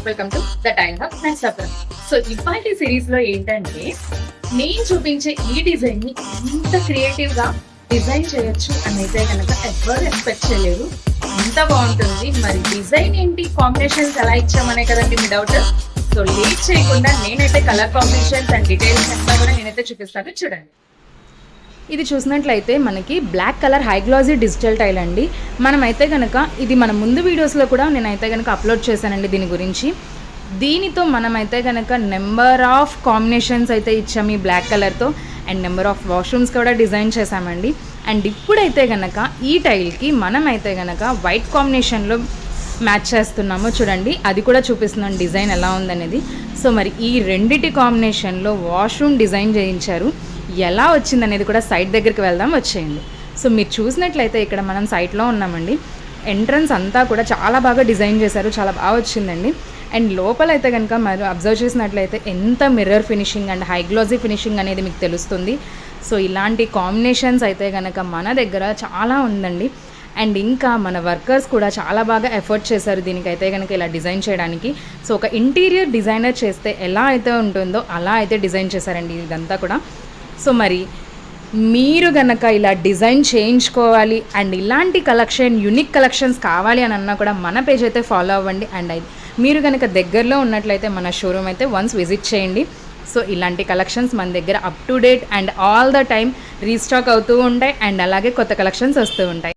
Welcome to the time hub and suffer. So ఇవాళ series లో ఏంటంటే నేను చూపించే ఈ డిజైన్ ని ఎంత క్రియేటివ్ గా డిజైన్ చేయొచ్చు అని అయితే కనుక ఎవరు ఎక్స్పెక్ట్ చేయలేరు. అంత బాగుంటుంది. మరి డిజైన్ ఏంటి, కాంబినేషన్స్ ఎలా ఇచ్చామనే కదండి మీ డౌట్. సో లేట్ చేయకుండా నేనైతే కలర్ కాంబినేషన్స్ అండ్ డీటెయిల్స్ అంతా కూడా నేనైతే చూపిస్తాను, చూడండి. ఇది చూసినట్లయితే మనకి black colour high glossy digital tile అండి. మనమైతే కనుక ఇది మన ముందు వీడియోస్లో కూడా నేనైతే కనుక అప్లోడ్ చేశానండి దీని గురించి. దీనితో మనమైతే కనుక నెంబర్ ఆఫ్ కాంబినేషన్స్ అయితే ఇచ్చాము ఈ బ్లాక్ కలర్తో, అండ్ నెంబర్ ఆఫ్ వాష్రూమ్స్ కూడా డిజైన్ చేశామండి. అండ్ ఇప్పుడైతే కనుక ఈ టైల్కి మనమైతే కనుక వైట్ కాంబినేషన్లో మ్యాచ్ చేస్తున్నాము, చూడండి. అది కూడా చూపిస్తున్నాం డిజైన్ ఎలా ఉందనేది. సో మరి ఈ రెండిటి కాంబినేషన్లో వాష్రూమ్ డిజైన్ చేయించారు. ఎలా వచ్చిందనేది కూడా సైట్ దగ్గరికి వెళ్దాం, వచ్చేయండి. సో మీరు చూసినట్లయితే ఇక్కడ మనం సైట్లో ఉన్నామండి. ఎంట్రన్స్ అంతా కూడా చాలా బాగా డిజైన్ చేశారు, చాలా బాగా వచ్చిందండి. అండ్ లోపలైతే కనుక మీరు అబ్జర్వ్ చేసినట్లయితే ఎంత mirror finishing and high glossy finishing అనేది మీకు తెలుస్తుంది. సో ఇలాంటి కాంబినేషన్స్ అయితే కనుక మన దగ్గర చాలా ఉందండి. అండ్ ఇంకా మన వర్కర్స్ కూడా చాలా బాగా ఎఫర్ట్ చేశారు దీనికైతే కనుక ఇలా డిజైన్ చేయడానికి. సో ఒక ఇంటీరియర్ డిజైనర్ చేస్తే ఎలా అయితే ఉంటుందో అలా అయితే డిజైన్ చేశారండి ఇదంతా కూడా. సో మరి మీరు గనక ఇలా డిజైన్ చేయించుకోవాలి అండ్ ఇలాంటి కలెక్షన్, యూనిక్ కలెక్షన్స్ కావాలి అని అన్నా కూడా మన పేజ్ అయితే ఫాలో అవ్వండి. అండ్ మీరు కనుక దగ్గరలో ఉన్నట్లయితే మన షోరూమ్ అయితే వన్స్ విజిట్ చేయండి. సో ఇలాంటి కలెక్షన్స్ మన దగ్గర up to date and all the time restock అవుతూ ఉంటాయి. అండ్ అలాగే కొత్త కలెక్షన్స్ వస్తూ ఉంటాయి.